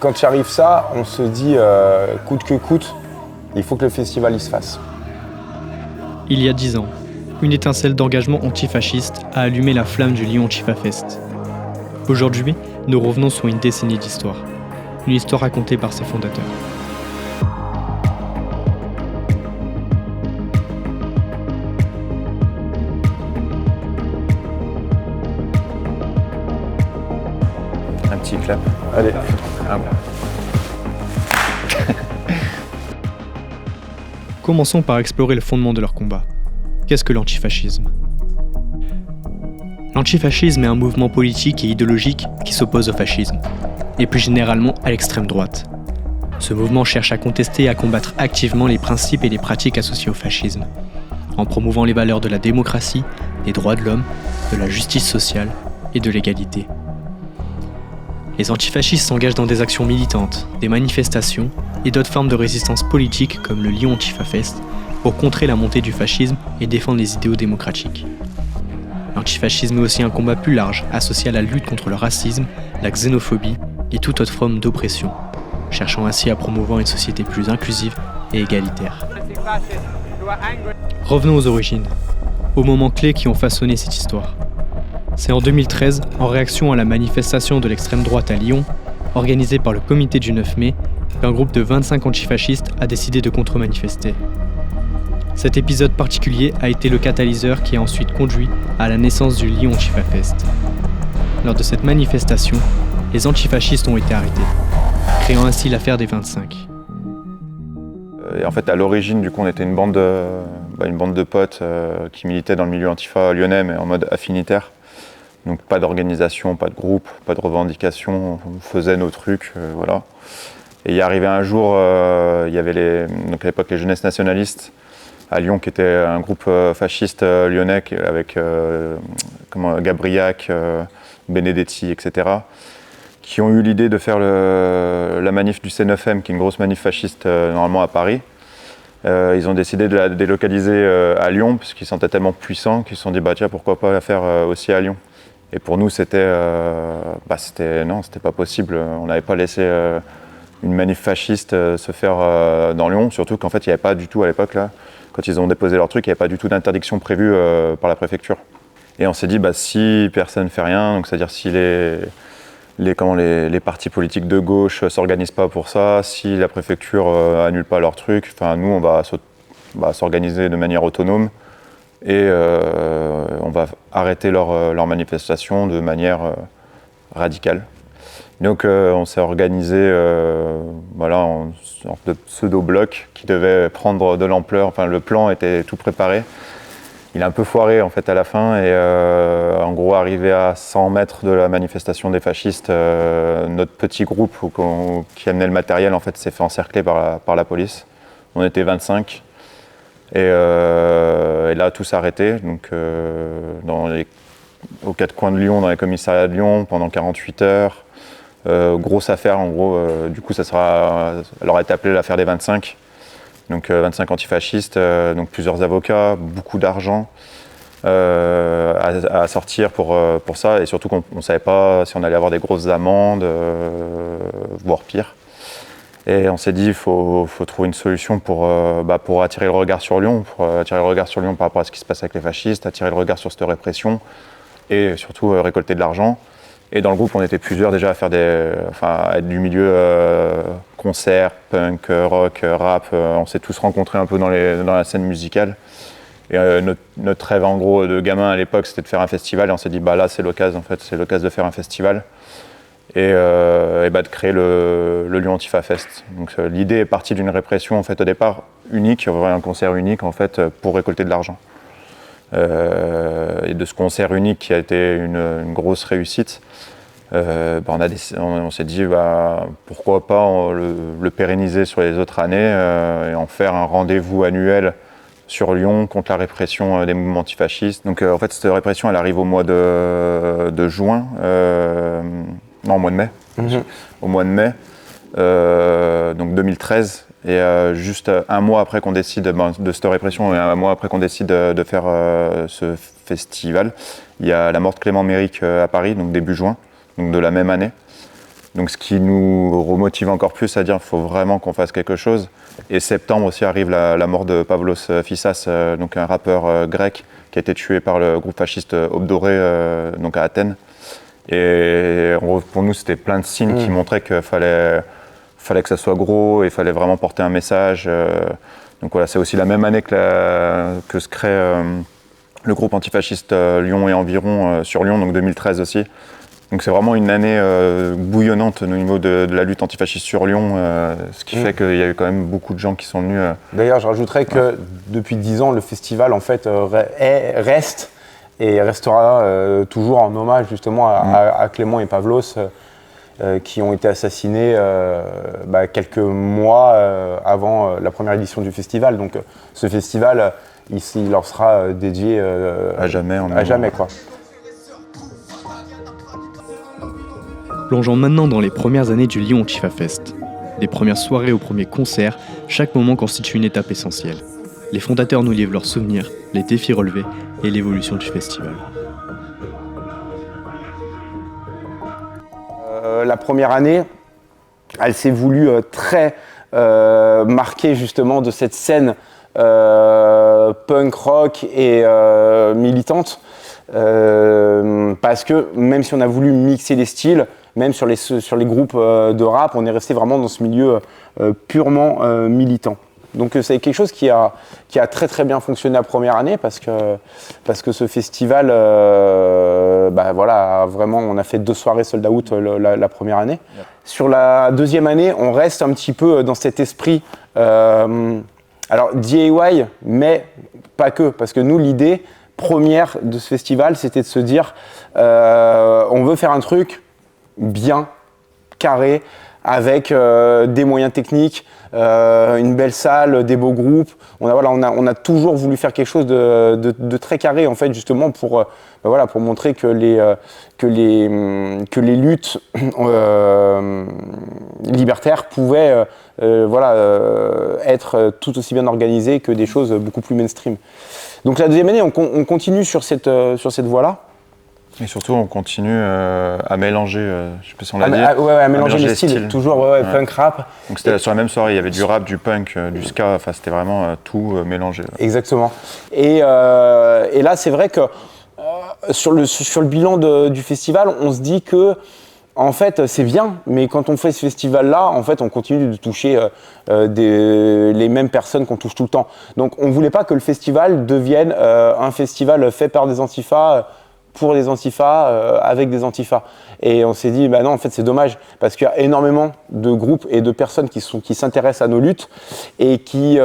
quand il arrive ça, on se dit, coûte que coûte, il faut que le festival il se fasse. Il y a 10 ans, une étincelle d'engagement antifasciste a allumé la flamme du Lyon Antifa Fest. Aujourd'hui, nous revenons sur une décennie d'histoire. Une histoire racontée par ses fondateurs. Un petit clap. Allez. Ah bon. Commençons par explorer le fondement de leur combat. Qu'est-ce que l'antifascisme ? L'antifascisme est un mouvement politique et idéologique qui s'oppose au fascisme, et plus généralement à l'extrême droite. Ce mouvement cherche à contester et à combattre activement les principes et les pratiques associés au fascisme, en promouvant les valeurs de la démocratie, des droits de l'homme, de la justice sociale et de l'égalité. Les antifascistes s'engagent dans des actions militantes, des manifestations et d'autres formes de résistance politique comme le Lyon Antifa Fest pour contrer la montée du fascisme et défendre les idéaux démocratiques. L'antifascisme est aussi un combat plus large associé à la lutte contre le racisme, la xénophobie et toute autre forme d'oppression, cherchant ainsi à promouvoir une société plus inclusive et égalitaire. Revenons aux origines, aux moments clés qui ont façonné cette histoire. C'est en 2013, en réaction à la manifestation de l'extrême droite à Lyon, organisée par le comité du 9 mai, qu'un groupe de 25 antifascistes a décidé de contre-manifester. Cet épisode particulier a été le catalyseur qui a ensuite conduit à la naissance du Lyon Antifa Fest. Lors de cette manifestation, les antifascistes ont été arrêtés, créant ainsi l'affaire des 25. Et en fait, à l'origine, du coup, on était une bande de potes qui militaient dans le milieu antifa lyonnais, mais en mode affinitaire. Donc pas d'organisation, pas de groupe, pas de revendication, on faisait nos trucs, voilà. Et il est arrivé un jour, il y avait donc à l'époque les Jeunesses Nationalistes à Lyon, qui était un groupe fasciste lyonnais avec Gabriac, Benedetti, etc., qui ont eu l'idée de faire la manif du C9M, qui est une grosse manif fasciste normalement à Paris. Ils ont décidé de la délocaliser à Lyon, parce qu'ils se sentaient tellement puissants qu'ils se sont dit bah tiens, pourquoi pas la faire aussi à Lyon. Et pour nous, c'était pas possible. On n'avait pas laissé une manif fasciste se faire dans Lyon, surtout qu'en fait, il n'y avait pas du tout à l'époque, là, quand ils ont déposé leur truc, il n'y avait pas du tout d'interdiction prévue par la préfecture. Et on s'est dit, bah, si personne ne fait rien, donc c'est-à-dire si les partis politiques de gauche ne s'organisent pas pour ça, si la préfecture annule pas leur truc, nous, on va s'organiser de manière autonome. Et on va arrêter leur manifestation de manière radicale. Donc on s'est organisé en sorte de pseudo-bloc qui devait prendre de l'ampleur. Enfin, le plan était tout préparé. Il a un peu foiré en fait à la fin et en gros arrivé à 100 mètres de la manifestation des fascistes, notre petit groupe qui amenait le matériel en fait s'est fait encercler par la police. On était 25. Et là, tout s'est arrêté. Donc, aux quatre coins de Lyon, dans les commissariats de Lyon, pendant 48 heures. Grosse affaire, en gros. Du coup, elle aura été appelée l'affaire des 25. Donc, 25 antifascistes, donc plusieurs avocats, beaucoup d'argent à sortir pour ça. Et surtout qu'on ne savait pas si on allait avoir des grosses amendes, voire pire. Et on s'est dit, il faut trouver une solution pour attirer le regard sur Lyon, par rapport à ce qui se passe avec les fascistes, attirer le regard sur cette répression et surtout récolter de l'argent. Et dans le groupe, on était plusieurs déjà à être du milieu concert, punk, rock, rap. On s'est tous rencontrés un peu dans la scène musicale. Et notre rêve en gros de gamin à l'époque, c'était de faire un festival. Et on s'est dit, là c'est l'occasion de faire un festival. Et de créer le Lyon Antifa Fest. Donc l'idée est partie d'une répression en fait au départ unique, un concert unique en fait pour récolter de l'argent. Et de ce concert unique qui a été une grosse réussite, on s'est dit pourquoi pas le pérenniser sur les autres années et en faire un rendez-vous annuel sur Lyon contre la répression des mouvements antifascistes. Donc en fait cette répression elle arrive au mois de juin. Non, au mois de mai. Au mois de mai, donc 2013. Et juste un mois après qu'on décide de cette répression et un mois après qu'on décide de faire ce festival, il y a la mort de Clément Méric à Paris, donc début juin, donc de la même année. Donc ce qui nous remotive encore plus à dire qu'il faut vraiment qu'on fasse quelque chose. Et septembre aussi arrive la mort de Pavlos Fissas, donc un rappeur grec qui a été tué par le groupe fasciste Obdoré donc à Athènes. Et pour nous, c'était plein de signes qui montraient qu'il fallait que ça soit gros et il fallait vraiment porter un message. Donc voilà, c'est aussi la même année que se crée le groupe antifasciste Lyon et environ sur Lyon, donc 2013 aussi. Donc c'est vraiment une année bouillonnante au niveau de la lutte antifasciste sur Lyon, ce qui fait qu'il y a eu quand même beaucoup de gens qui sont venus. D'ailleurs, je rajouterais que depuis 10 ans, le festival en fait reste et restera toujours en hommage justement à Clément et Pavlos qui ont été assassinés quelques mois avant la première édition du festival. Donc ce festival, il leur sera dédié à jamais. Quoi. Plongeons maintenant dans les premières années du Lyon Antifa Fest. Des premières soirées aux premiers concerts, chaque moment constitue une étape essentielle. Les fondateurs nous livrent leurs souvenirs, les défis relevés et l'évolution du festival. La première année, elle s'est voulue très marquée justement de cette scène punk rock et militante. Parce que même si on a voulu mixer les styles, même sur les groupes de rap, on est resté vraiment dans ce milieu purement militant. Donc c'est quelque chose qui a très très bien fonctionné la première année parce que ce festival, vraiment, on a fait 2 soirées sold out la première année. Yeah. Sur la deuxième année, on reste un petit peu dans cet esprit, alors DIY, mais pas que, parce que nous l'idée première de ce festival, c'était de se dire on veut faire un truc bien, carré, avec des moyens techniques, une belle salle, des beaux groupes. On a toujours voulu faire quelque chose de très carré, en fait, justement pour montrer que les luttes libertaires pouvaient être tout aussi bien organisées que des choses beaucoup plus mainstream. Donc la deuxième année, on continue sur cette voie-là. Et surtout, on continue à mélanger, je sais pas si on l'a dit. À mélanger les styles, toujours punk rap. Donc c'était sur la même soirée, il y avait du rap, du punk, du ska, enfin c'était vraiment tout mélangé. Exactement. Et là, c'est vrai que sur le bilan du festival, on se dit que en fait, c'est bien, mais quand on fait ce festival-là, en fait, on continue de toucher les mêmes personnes qu'on touche tout le temps. Donc, on ne voulait pas que le festival devienne un festival fait par des antifas, pour des antifas, avec des antifas. Et on s'est dit, non, en fait, c'est dommage, parce qu'il y a énormément de groupes et de personnes qui s'intéressent à nos luttes et qui,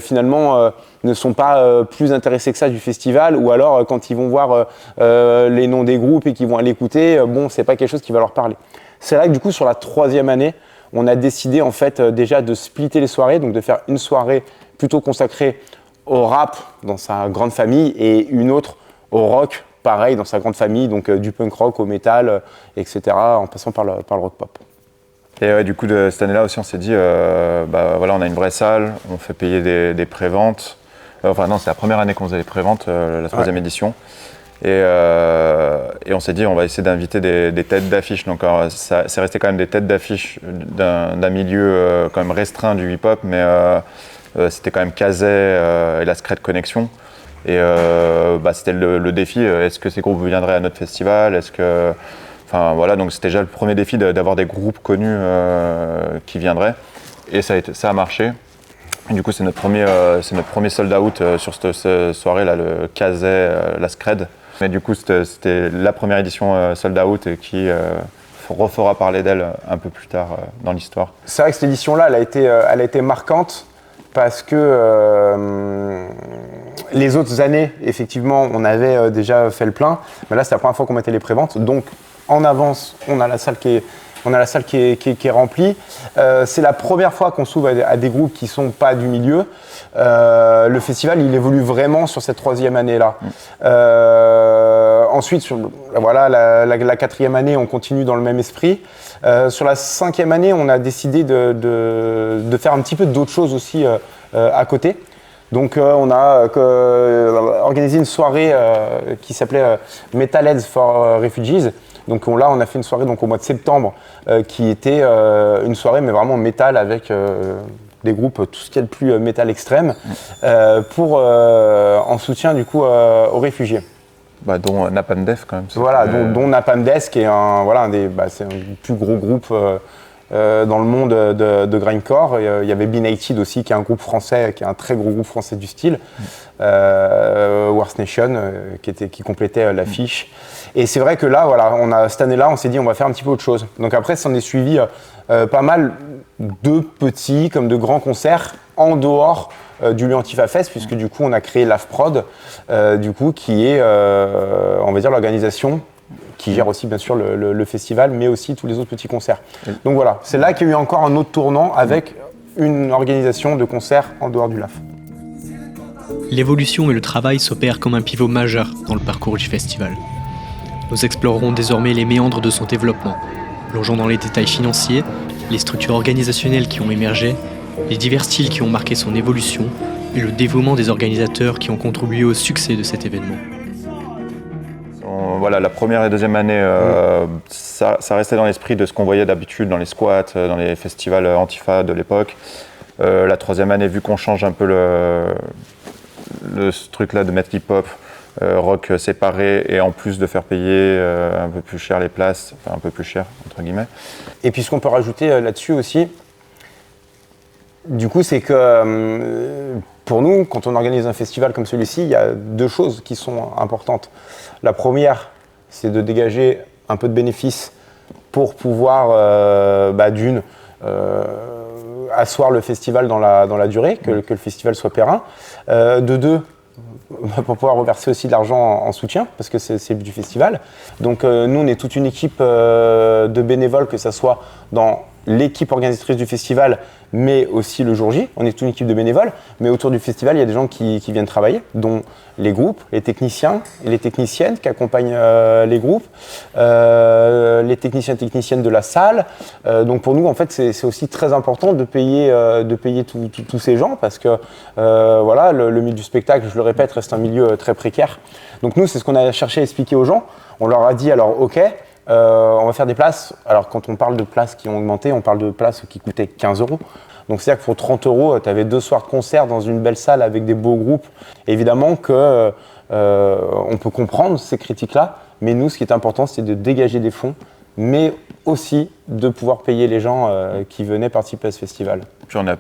finalement, ne sont pas plus intéressés que ça du festival, ou alors, quand ils vont voir les noms des groupes et qu'ils vont aller écouter, c'est pas quelque chose qui va leur parler. C'est là que, du coup, sur la troisième année, on a décidé, en fait, déjà de splitter les soirées, donc de faire une soirée plutôt consacrée au rap dans sa grande famille et une autre au rock, pareil, dans sa grande famille, donc du punk rock au métal, etc., en passant par le rock pop. Et du coup, cette année-là aussi, on s'est dit, on a une vraie salle, on fait payer des préventes. C'est la première année qu'on faisait les préventes, la troisième édition. Et on s'est dit, on va essayer d'inviter des têtes d'affiche. Donc, c'est resté quand même des têtes d'affiche d'un milieu quand même restreint du hip-hop, mais c'était quand même Kazay et la Secret Connection. Et c'était le défi, est-ce que ces groupes viendraient à notre festival, donc c'était déjà le premier défi d'avoir des groupes connus qui viendraient, et ça a marché. Et du coup c'est notre premier sold out sur cette soirée là, le Kazay, la Scred. Mais du coup c'était la première édition sold out et qui refera parler d'elle un peu plus tard dans l'histoire. C'est vrai que cette édition là elle a été marquante. Parce que les autres années, effectivement, on avait déjà fait le plein, mais là, c'est la première fois qu'on mettait les préventes. Donc, en avance, on a la salle qui est remplie. C'est la première fois qu'on s'ouvre à des groupes qui ne sont pas du milieu. Le festival, il évolue vraiment sur cette troisième année-là. Ensuite, sur la quatrième année, on continue dans le même esprit. Sur la cinquième année, on a décidé de faire un petit peu d'autres choses aussi à côté. Donc on a organisé une soirée qui s'appelait Metalheads for Refugees, Donc là, on a fait une soirée donc, au mois de septembre qui était une soirée, mais vraiment métal avec des groupes, tout ce qu'il y a de plus métal extrême, en soutien du coup aux réfugiés. Dont Napalm Death quand même. Voilà, dont Napalm Death qui est c'est un plus gros groupe dans le monde de grindcore. Il y avait B-Naked aussi, qui est un groupe français, qui est un très gros groupe français du style. Worst Nation, qui complétait l'affiche. Et c'est vrai que là, cette année-là, on s'est dit on va faire un petit peu autre chose. Donc après, s'en est suivi pas mal de petits comme de grands concerts en dehors du lieu Antifa Fest, puisque du coup on a créé l'AFPROD, qui est on va dire l'organisation qui gère aussi bien sûr le festival, mais aussi tous les autres petits concerts. Donc voilà, c'est là qu'il y a eu encore un autre tournant avec une organisation de concerts en dehors du LAF. L'évolution et le travail s'opèrent comme un pivot majeur dans le parcours du festival. Nous explorerons désormais les méandres de son développement, plongeant dans les détails financiers, les structures organisationnelles qui ont émergé, les divers styles qui ont marqué son évolution et le dévouement des organisateurs qui ont contribué au succès de cet événement. Voilà, la première et deuxième année, ça restait dans l'esprit de ce qu'on voyait d'habitude dans les squats, dans les festivals Antifa de l'époque. La troisième année, vu qu'on change un peu ce truc-là de mettre hip-hop, rock séparé et en plus de faire payer un peu plus cher les places, enfin un peu plus cher entre guillemets. Et puis ce qu'on peut rajouter là-dessus aussi, du coup, c'est que pour nous, quand on organise un festival comme celui-ci, il y a deux choses qui sont importantes. La première, c'est de dégager un peu de bénéfices pour pouvoir, asseoir le festival dans la durée, que le festival soit périn. De deux, pour pouvoir reverser aussi de l'argent en soutien, parce que c'est le but du festival. Donc nous, on est toute une équipe de bénévoles, que ce soit dans l'équipe organisatrice du festival, mais aussi le jour J. On est toute une équipe de bénévoles, mais autour du festival, il y a des gens qui viennent travailler, dont les groupes, les techniciens et les techniciennes qui accompagnent les groupes, les techniciens et techniciennes de la salle. Donc pour nous, en fait, c'est aussi très important de payer tous ces gens, parce que le milieu du spectacle, je le répète, reste un milieu très précaire. Donc nous, c'est ce qu'on a cherché à expliquer aux gens. On leur a dit, alors ok, on va faire des places. Alors quand on parle de places qui ont augmenté, on parle de places qui coûtaient 15 €. Donc c'est-à-dire que pour 30 €, tu avais 2 soirs de concert dans une belle salle avec des beaux groupes. Évidemment que on peut comprendre ces critiques-là, mais nous, ce qui est important, c'est de dégager des fonds, mais aussi de pouvoir payer les gens qui venaient participer à ce festival. Puis on a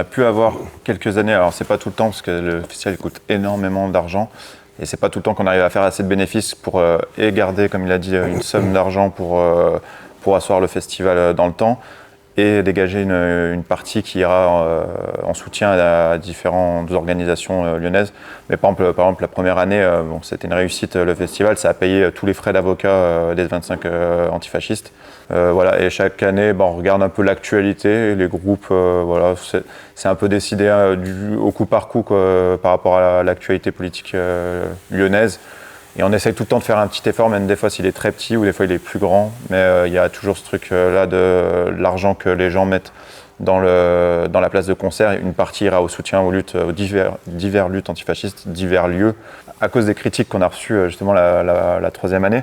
pu avoir quelques années, alors c'est pas tout le temps parce que le festival coûte énormément d'argent, et c'est pas tout le temps qu'on arrive à faire assez de bénéfices pour garder, comme il a dit, une somme d'argent pour asseoir le festival dans le temps, et dégager une partie qui ira en soutien à différentes organisations lyonnaises. Mais par exemple, la première année, c'était une réussite, le festival, ça a payé tous les frais d'avocat des 25 antifascistes. Et chaque année, on regarde un peu l'actualité, les groupes, c'est un peu décidé au coup par coup par rapport à l'actualité politique lyonnaise. Et on essaye tout le temps de faire un petit effort, même des fois s'il est très petit ou des fois il est plus grand. Mais il y a toujours ce truc-là de l'argent que les gens mettent dans la place de concert. Une partie ira au soutien aux divers luttes antifascistes, divers lieux. À cause des critiques qu'on a reçues justement la troisième année,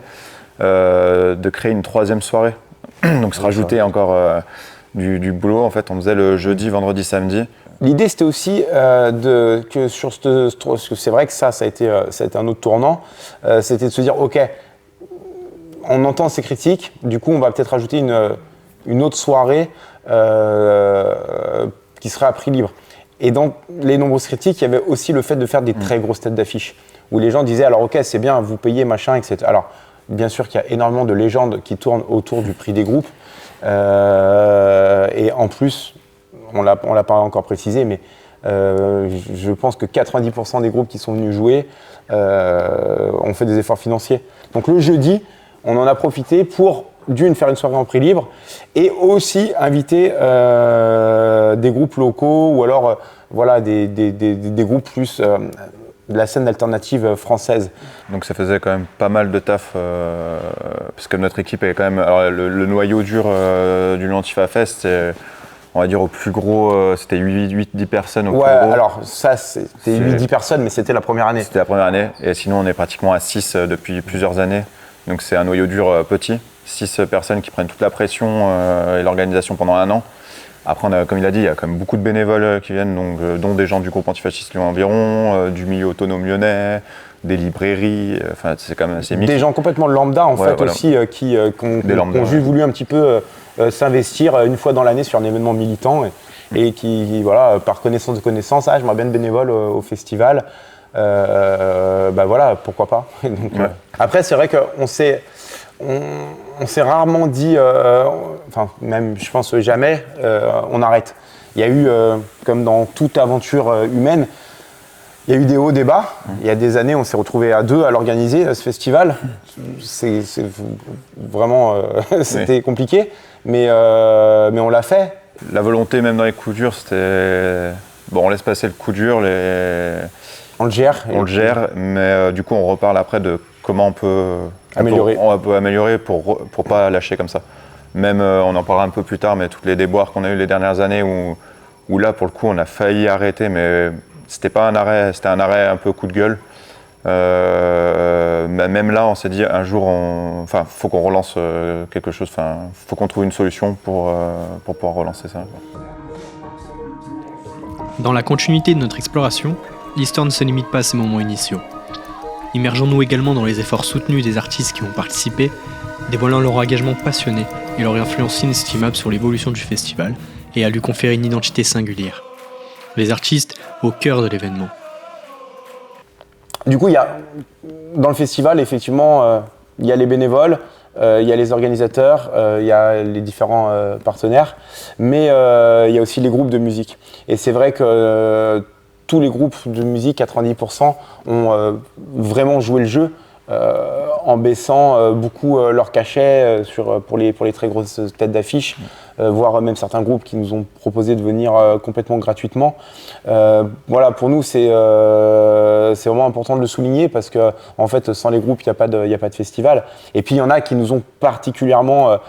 de créer une troisième soirée. Donc se rajouter encore du boulot. En fait, on faisait le jeudi, vendredi, samedi. L'idée, c'était aussi que sur c'est vrai que ça a été un autre tournant, c'était de se dire, ok, on entend ces critiques, du coup, on va peut-être rajouter une autre soirée qui serait à prix libre. Et dans les nombreuses critiques, il y avait aussi le fait de faire des très grosses têtes d'affiche, où les gens disaient, alors ok, c'est bien, vous payez, machin, etc. Alors, bien sûr qu'il y a énormément de légendes qui tournent autour du prix des groupes, et en plus, on l'a pas encore précisé, mais je pense que 90% des groupes qui sont venus jouer ont fait des efforts financiers. Donc le jeudi, on en a profité pour, faire une soirée en prix libre et aussi inviter des groupes locaux ou alors des groupes plus de la scène alternative française. Donc ça faisait quand même pas mal de taf, parce que notre équipe est quand même... Alors le noyau dur du Lyon Antifa Fest, c'est... On va dire au plus gros, c'était 8-10 personnes au plus gros. Alors ça, c'était 8-10 personnes, mais c'était la première année. C'était la première année, et sinon on est pratiquement à 6 depuis plusieurs années. Donc c'est un noyau dur petit, 6 personnes qui prennent toute la pression et l'organisation pendant 1 an. Après, comme il a dit, il y a quand même beaucoup de bénévoles qui viennent, donc, dont des gens du groupe antifasciste Lyon Environ, du milieu autonome lyonnais, des librairies, enfin c'est quand même assez mixte. Des gens complètement lambda en fait voilà. aussi qui ont juste voulu un petit peu s'investir une fois dans l'année sur un événement militant et qui voilà, par connaissance de connaissances, j'aimerais bien être bénévole au festival, voilà, pourquoi pas. Donc, après c'est vrai qu'on s'est rarement dit, enfin même je pense jamais, on arrête. Il y a eu, comme dans toute aventure humaine, il y a eu des hauts, des bas. Il y a des années, on s'est retrouvés à 2 à l'organiser, ce festival. C'est vraiment, c'était compliqué, mais on l'a fait. La volonté, même dans les coups durs, c'était... Bon, on laisse passer le coup dur, on le gère. On le gère, mais du coup, on reparle après de comment on peut améliorer pour pas lâcher comme ça. Même, on en parlera un peu plus tard, mais tous les déboires qu'on a eu les dernières années où là, pour le coup, on a failli arrêter, mais c'était pas un arrêt, c'était un arrêt un peu coup de gueule. Même là, on s'est dit un jour, faut qu'on relance quelque chose, faut qu'on trouve une solution pour pouvoir relancer ça. Dans la continuité de notre exploration, l'histoire ne se limite pas à ces moments initiaux. Immergeons-nous également dans les efforts soutenus des artistes qui ont participé, dévoilant leur engagement passionné et leur influence inestimable sur l'évolution du festival et à lui conférer une identité singulière. Les artistes au cœur de l'événement. Du coup, dans le festival, effectivement, il y a les bénévoles, il y a les organisateurs, il y a les différents partenaires, mais il y a aussi les groupes de musique. Et c'est vrai que tous les groupes de musique, 90%, ont vraiment joué le jeu en baissant beaucoup leur cachet pour les très grosses têtes d'affiche, voire même certains groupes qui nous ont proposé de venir complètement gratuitement. Voilà, pour nous, c'est vraiment important de le souligner parce que, en fait, sans les groupes, il n'y a pas de festival. Et puis, il y en a qui nous ont particulièrement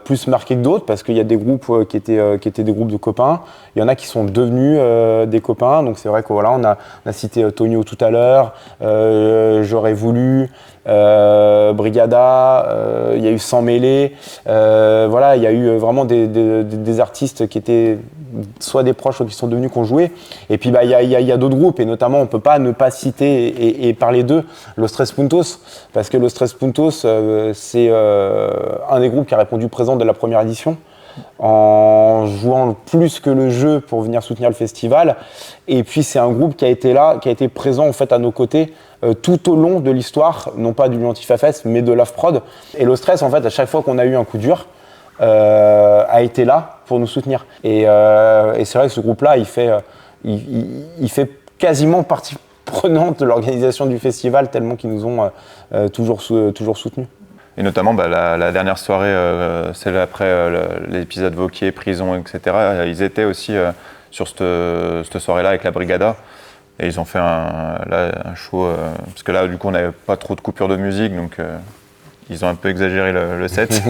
plus marqué que d'autres parce qu'il y a des groupes qui étaient des groupes de copains. Il y en a qui sont devenus des copains. Donc, c'est vrai que voilà, on a cité Tonio tout à l'heure, J'aurais voulu, Brigada, il y a eu Sans mêler. Voilà, il y a eu vraiment des artistes qui étaient soit des proches, soit qui sont devenus, qui ont joué. Et puis il y a d'autres groupes, et notamment on ne peut pas ne pas citer et parler d'eux, Los Tres Puntos, parce que Los Tres Puntos, c'est un des groupes qui a répondu présent dès la première édition, en jouant plus que le jeu pour venir soutenir le festival. Et puis c'est un groupe qui a été là, qui a été présent en fait à nos côtés tout au long de l'histoire, non pas du Lyon Antifa Fest, mais de l'AFPROD. Et Los Tres, en fait, à chaque fois qu'on a eu un coup dur, a été là pour nous soutenir. Et c'est vrai que ce groupe-là, il fait quasiment partie prenante de l'organisation du festival, tellement qu'ils nous ont toujours soutenus. Et notamment la dernière soirée, celle après l'épisode Vauquier, prison, etc. Ils étaient aussi sur cette soirée-là avec la Brigada. Et ils ont fait un show, parce que là du coup on n'avait pas trop de coupures de musique, donc ils ont un peu exagéré le set.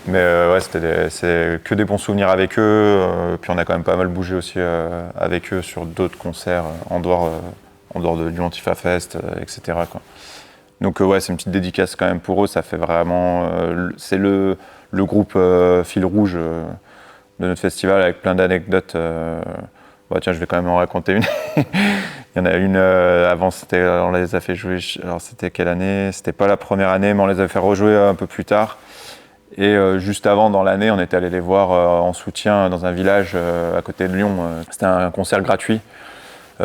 Mais ouais, c'est que des bons souvenirs avec eux. Puis on a quand même pas mal bougé aussi avec eux sur d'autres concerts en dehors du Antifa Fest, etc. quoi. Donc ouais, c'est une petite dédicace quand même pour eux. Ça fait vraiment, c'est le groupe fil rouge de notre festival avec plein d'anecdotes. Tiens, je vais quand même en raconter une. Il y en a une avant, on les a fait jouer. Alors c'était quelle année? C'était pas la première année, mais on les a fait rejouer un peu plus tard. Et juste avant, dans l'année, on était allé les voir en soutien dans un village à côté de Lyon. C'était un concert gratuit.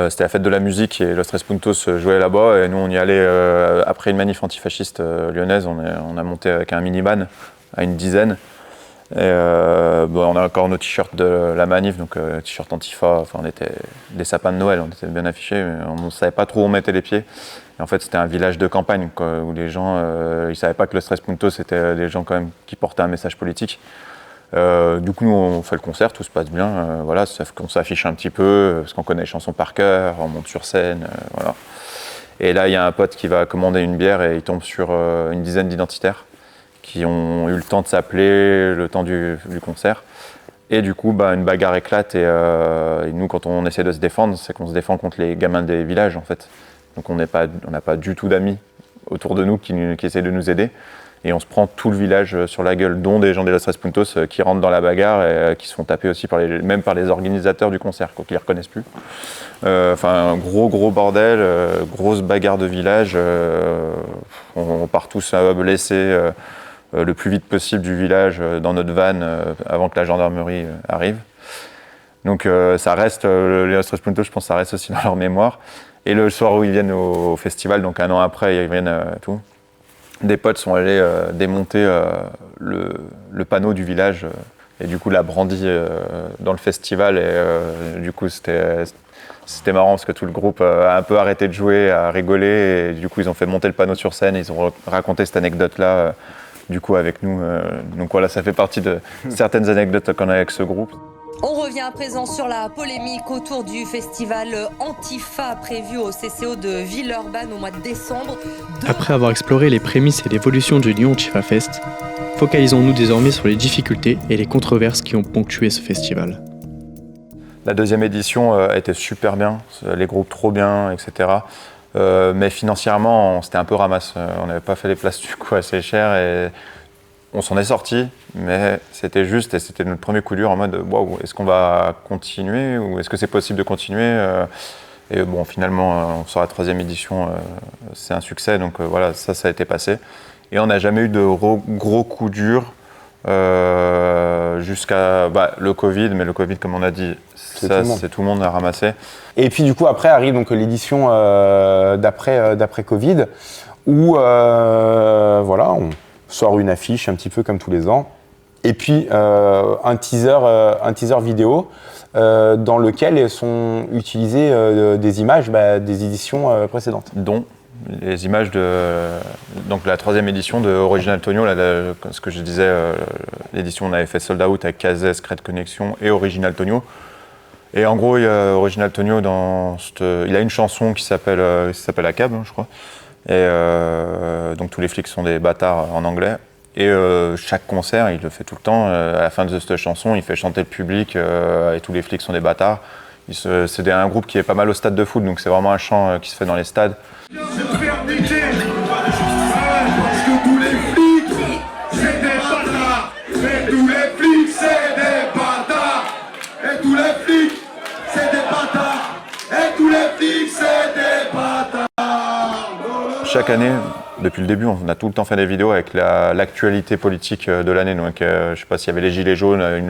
C'était la fête de la musique et Los Tres Puntos jouait là-bas. Et nous, on y allait après une manif antifasciste lyonnaise. On a monté avec un minivan à une dizaine. Et on a encore nos t-shirts de la manif, donc t-shirts Antifa, on était des sapins de Noël, on était bien affichés, mais on ne savait pas trop où on mettait les pieds. Et en fait, c'était un village de campagne quoi, où les gens, ils ne savaient pas que Los Tres Puntos, c'était des gens quand même qui portaient un message politique. Du coup, nous, on fait le concert, tout se passe bien, voilà, sauf qu'on s'affiche un petit peu, parce qu'on connaît les chansons par cœur, on monte sur scène, voilà. Et là, il y a un pote qui va commander une bière et il tombe sur une dizaine d'identitaires qui ont eu le temps de s'appeler, le temps du concert. Et du coup, une bagarre éclate et nous, quand on essaie de se défendre, c'est qu'on se défend contre les gamins des villages, en fait. Donc on n'a pas du tout d'amis autour de nous qui essaient de nous aider. Et on se prend tout le village sur la gueule, dont des gens des Los Tres Puntos qui rentrent dans la bagarre et qui se font taper aussi même par les organisateurs du concert, quoi, qui les reconnaissent plus. Enfin, un gros bordel, grosse bagarre de village. On part tous blessés le plus vite possible du village dans notre van avant que la gendarmerie arrive. Donc ça reste, les Los Tres Puntos, je pense que ça reste aussi dans leur mémoire. Et le soir où ils viennent au festival, donc un an après, ils viennent tout. Des potes sont allés démonter le panneau du village et du coup l'a brandi dans le festival et du coup c'était marrant parce que tout le groupe a un peu arrêté de jouer, a rigolé et du coup ils ont fait monter le panneau sur scène et ils ont raconté cette anecdote-là du coup avec nous. Donc voilà, ça fait partie de certaines anecdotes qu'on a avec ce groupe. On revient à présent sur la polémique autour du festival Antifa prévu au CCO de Villeurbanne au mois de décembre. Après avoir exploré les prémices et l'évolution du Lyon Antifa Fest, focalisons-nous désormais sur les difficultés et les controverses qui ont ponctué ce festival. La deuxième édition a été super bien, les groupes trop bien, etc. Mais financièrement, c'était un peu ramasse. On n'avait pas fait les places du coup assez chères et on s'en est sorti, mais c'était juste et c'était notre premier coup dur en mode waouh, est-ce qu'on va continuer ou est-ce que c'est possible de continuer Et bon, finalement, sur la troisième édition, c'est un succès, donc voilà, ça a été passé. Et on n'a jamais eu de gros coups durs jusqu'à le Covid, mais le Covid, comme on a dit, c'est tout le monde à ramasser. Et puis du coup, après arrive donc l'édition d'après Covid, où voilà, on sort une affiche un petit peu comme tous les ans, et puis un teaser vidéo dans lequel sont utilisées des images des éditions précédentes. Dont les images de la troisième édition de Original Tonio, ce que je disais, l'édition on avait fait Sold Out avec Kazé, Secret Connection et Original Tonio. Et en gros, il y a Original Tonio il a une chanson qui s'appelle ACAB, je crois. Et donc tous les flics sont des bâtards en anglais. Et chaque concert, il le fait tout le temps. À la fin de cette chanson, il fait chanter le public et tous les flics sont des bâtards. C'est un groupe qui est pas mal au stade de foot, donc c'est vraiment un chant qui se fait dans les stades. Je vais te faire niquer parce que tous les flics, c'est des bâtards. Et tous les flics, c'est des bâtards. Et tous les flics, c'est des bâtards. Et tous les flics, c'est des bâtards. Chaque année, depuis le début, on a tout le temps fait des vidéos avec l'actualité politique de l'année. Donc, je ne sais pas s'il y avait les gilets jaunes, un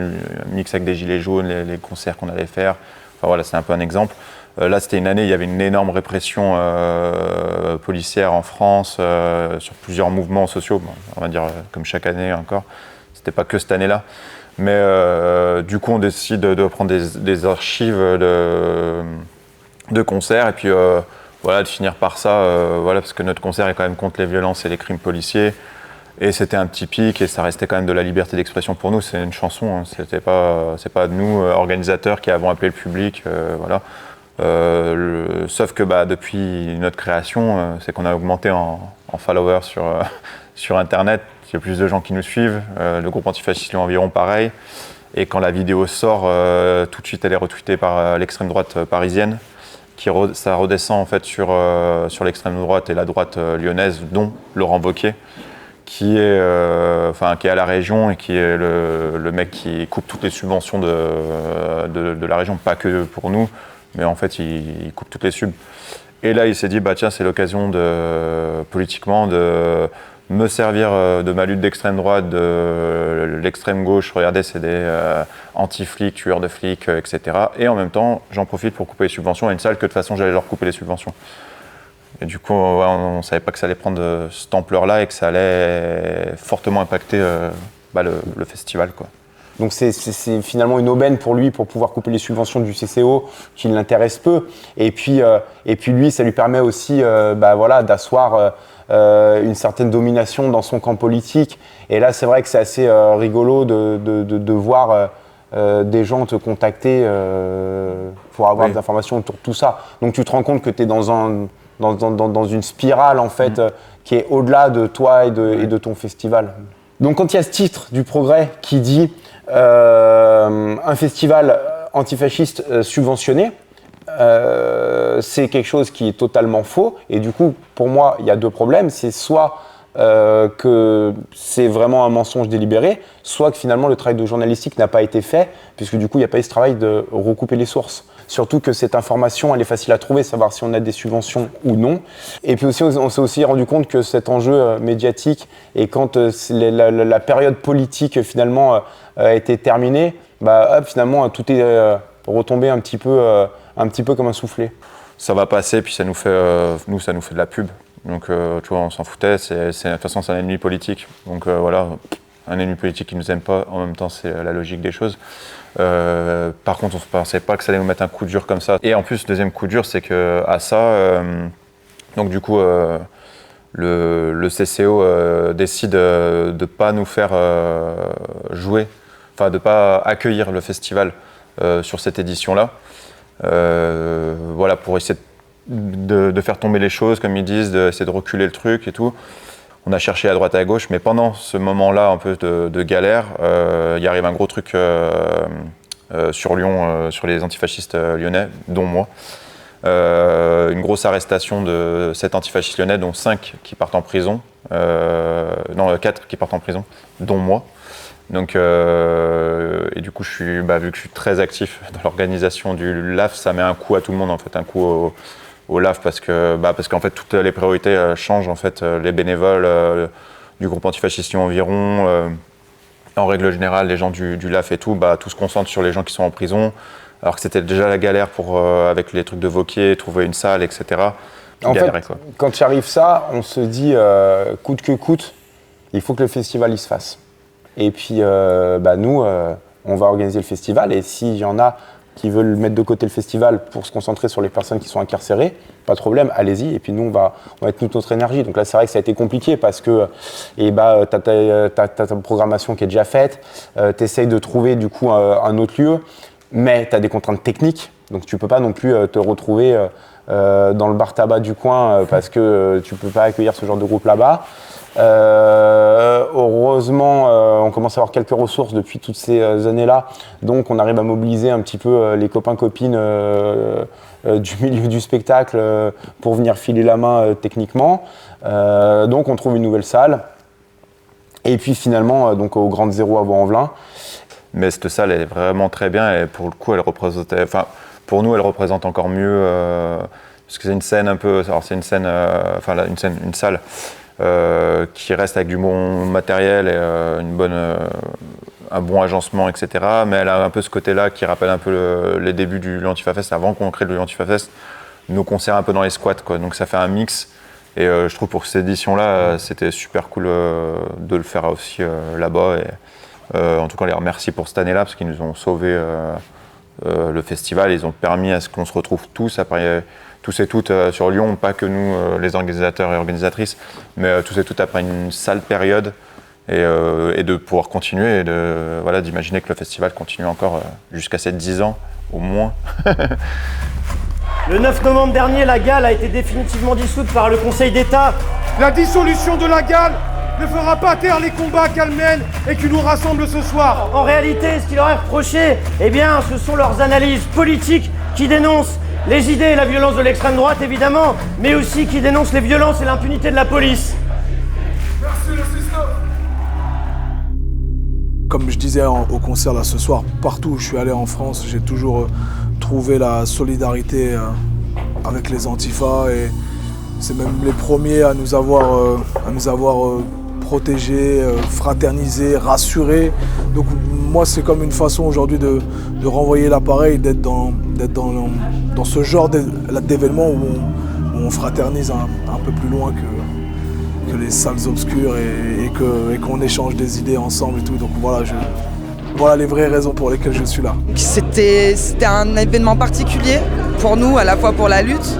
mix avec des gilets jaunes, les concerts qu'on allait faire. Enfin voilà, c'est un peu un exemple. Là, c'était une année, il y avait une énorme répression policière en France sur plusieurs mouvements sociaux. Bon, on va dire comme chaque année encore. C'était pas que cette année-là. Mais du coup, on décide de prendre des archives de concerts et puis voilà, de finir par ça, voilà, parce que notre concert est quand même contre les violences et les crimes policiers. Et c'était un petit pic et ça restait quand même de la liberté d'expression pour nous. C'est une chanson, hein. C'est pas nous, organisateurs, qui avons appelé le public. Voilà. Sauf que depuis notre création, c'est qu'on a augmenté en followers sur Internet. Il y a plus de gens qui nous suivent. Le groupe antifasciste Lyon Environ, pareil. Et quand la vidéo sort, tout de suite elle est retweetée par l'extrême droite parisienne. Ça redescend en fait sur l'extrême droite et la droite lyonnaise, dont Laurent Wauquiez, qui est à la région et qui est le mec qui coupe toutes les subventions de la région, pas que pour nous, mais en fait il coupe toutes les subs. Et là il s'est dit tiens, c'est l'occasion politiquement de me servir de ma lutte d'extrême droite, de l'extrême gauche. Regardez, c'est des anti-flics, tueurs de flics, etc. Et en même temps, j'en profite pour couper les subventions à une salle que de toute façon j'allais leur couper les subventions. Et du coup, on ne savait pas que ça allait prendre cette ampleur-là et que ça allait fortement impacter le festival, quoi. Donc c'est finalement une aubaine pour lui pour pouvoir couper les subventions du CCO qui l'intéresse peu. Et puis lui, ça lui permet aussi d'asseoir une certaine domination dans son camp politique. Et là, c'est vrai que c'est assez rigolo de voir des gens te contacter pour avoir des informations autour de tout ça. Donc tu te rends compte que tu es dans une spirale en fait qui est au-delà de toi et de ton festival. Donc quand il y a ce titre du Progrès qui dit un festival antifasciste subventionné, c'est quelque chose qui est totalement faux. Et du coup, pour moi, il y a deux problèmes. C'est soit que c'est vraiment un mensonge délibéré, soit que finalement le travail de journalistique n'a pas été fait, puisque du coup il n'y a pas eu ce travail de recouper les sources. Surtout que cette information, elle est facile à trouver, savoir si on a des subventions ou non. Et puis aussi, on s'est aussi rendu compte que cet enjeu médiatique, et quand la période politique finalement a été terminée, finalement tout est retombé un petit peu comme un soufflet. Ça va passer, puis ça nous fait de la pub. Donc, tu vois, on s'en foutait. De toute façon, c'est un ennemi politique. Donc, voilà, un ennemi politique qui ne nous aime pas. En même temps, c'est la logique des choses. Par contre, on ne pensait pas que ça allait nous mettre un coup dur comme ça. Et en plus, le deuxième coup dur, c'est qu'à ça, donc du coup, le CCO décide de ne pas nous faire jouer, enfin, de ne pas accueillir le festival sur cette édition-là. Voilà, pour essayer de faire tomber les choses, comme ils disent, d'essayer de reculer le truc et tout. On a cherché à droite et à gauche, mais pendant ce moment-là, un peu de galère, il arrive un gros truc sur Lyon, sur les antifascistes lyonnais, dont moi. Une grosse arrestation de 7 antifascistes lyonnais, dont 5 qui partent en prison. 4 qui partent en prison, dont moi. Donc, et du coup, vu que je suis très actif dans l'organisation du LAF, ça met un coup à tout le monde, en fait, un coup au LAF, parce qu'en fait, toutes les priorités changent, en fait, les bénévoles du groupe antifasciste Lyon environ, en règle générale, les gens du LAF et tout se concentrent sur les gens qui sont en prison, alors que c'était déjà la galère avec les trucs de Vauquier, trouver une salle, etc. En fait, quand il arrive ça, on se dit, coûte que coûte, il faut que le festival il se fasse. Et puis, nous, on va organiser le festival, et s'il y en a qui veulent mettre de côté le festival pour se concentrer sur les personnes qui sont incarcérées, pas de problème, allez-y, et puis nous, on va mettre toute notre énergie. Donc là, c'est vrai que ça a été compliqué parce que t'as ta programmation qui est déjà faite, t'essayes de trouver du coup un autre lieu, mais t'as des contraintes techniques, donc tu peux pas non plus te retrouver dans le bar tabac du coin parce que tu peux pas accueillir ce genre de groupe là-bas. Heureusement, on commence à avoir quelques ressources depuis toutes ces années-là, donc on arrive à mobiliser un petit peu les copains-copines du milieu du spectacle pour venir filer la main techniquement. Donc on trouve une nouvelle salle, et puis finalement donc au Grand Zéro à Vaux-en-Velin. Mais cette salle elle est vraiment très bien, et pour le coup elle représentait, enfin pour nous elle représente encore mieux, parce que c'est une scène un peu, alors c'est une scène, une salle qui reste avec du bon matériel et un bon agencement, etc. Mais elle a un peu ce côté-là qui rappelle un peu les débuts du Antifa Fest, avant qu'on crée le Antifa Fest, nos concerts un peu dans les squats, quoi. Donc ça fait un mix, et je trouve pour cette édition-là, c'était super cool de le faire aussi là-bas. Et en tout cas, on les remercie pour cette année-là, parce qu'ils nous ont sauvé le festival, ils ont permis à ce qu'on se retrouve tous et toutes sur Lyon, pas que nous, les organisateurs et organisatrices, mais tous et toutes après une sale période, et de pouvoir continuer, et d'imaginer que le festival continue encore jusqu'à ses 10 ans, au moins. Le 9 novembre dernier, la GAL a été définitivement dissoute par le Conseil d'État. La dissolution de la GAL ne fera pas taire les combats qu'elle mène et qui nous rassemblent ce soir. En réalité, ce qui leur est reproché, ce sont leurs analyses politiques qui dénoncent les idées et la violence de l'extrême droite, évidemment, mais aussi qui dénoncent les violences et l'impunité de la police. Merci le système. Comme je disais au concert là ce soir, partout où je suis allé en France, j'ai toujours trouvé la solidarité avec les Antifa, et c'est même les premiers à nous avoir protégés, fraternisés, rassurés. Donc moi c'est comme une façon aujourd'hui de renvoyer l'appareil, d'être dans ce genre d'événement où on fraternise un peu plus loin que les salles obscures, et qu'on échange des idées ensemble et tout. Donc voilà les vraies raisons pour lesquelles je suis là. C'était un événement particulier pour nous, à la fois pour la lutte,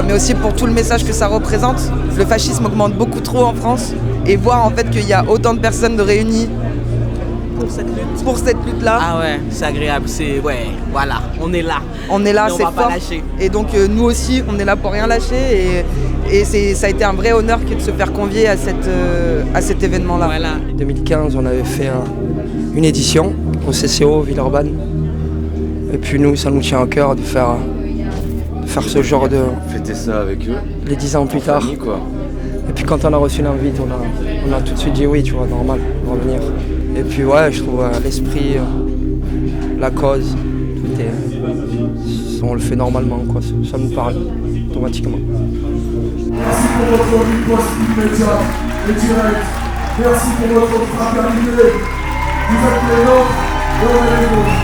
mais aussi pour tout le message que ça représente. Le fascisme augmente beaucoup trop en France, et voir en fait qu'il y a autant de personnes de réunies pour cette lutte-là. Ah ouais, c'est agréable, on est là. On est là, c'est fort. On va pas lâcher. Et donc nous aussi, on est là pour rien lâcher, et ça a été un vrai honneur de se faire convier à cet événement-là. Voilà. En 2015, on avait fait une édition au CCO Villeurbanne, et puis nous, ça nous tient à cœur de faire faire ce genre de... Fêter ça avec eux. Les 10 ans plus tard. Famille, quoi. Et puis quand on a reçu l'invite, on a tout de suite dit oui, tu vois, normal, on va venir. Et puis ouais, je trouve l'esprit, la cause, tout est... On le fait normalement, quoi. Ça nous parle automatiquement. Merci pour votre riposte immédiate et directe. Merci pour votre fraternité. Vous êtes les nôtres, on est les nôtres.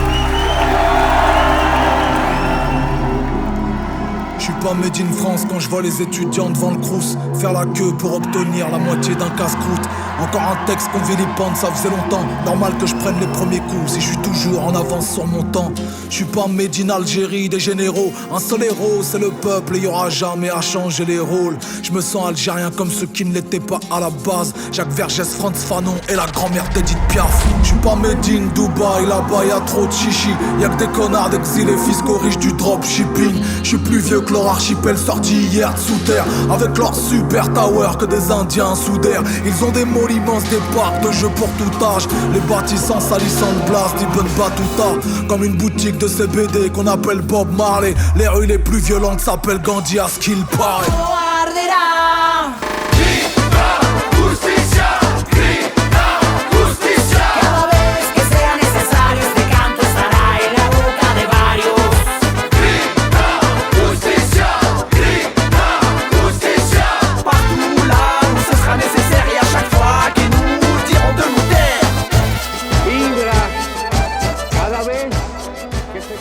Je suis pas made in France quand je vois les étudiants devant le crous faire la queue pour obtenir la moitié d'un casse-croûte. Encore un texte qu'on vilipende, ça faisait longtemps. Normal que je prenne les premiers coups si je suis toujours en avance sur mon temps. Je suis pas made in Algérie, des généraux. Un seul héros, c'est le peuple et y aura jamais à changer les rôles. Je me sens algérien comme ceux qui ne l'étaient pas à la base. Jacques Vergès, Franz Fanon et la grand-mère d'Edith Piaf. Je suis pas made in Dubaï, là-bas y'a trop de chichi. Y'a que des connards d'exilés fiscaux riches du dropshipping. Je suis plus vieux que leur archipel sorti hier de sous terre. Avec leur super tower que des indiens sous d'air. Ils ont des mots immenses, des parcs de jeux pour tout âge. Les bâtissants salissant de blast, d'Ibn Battuta. Comme une boutique de CBD qu'on appelle Bob Marley. Les rues les plus violentes s'appellent Gandhi à ce qu'il paraît. Cada vez que se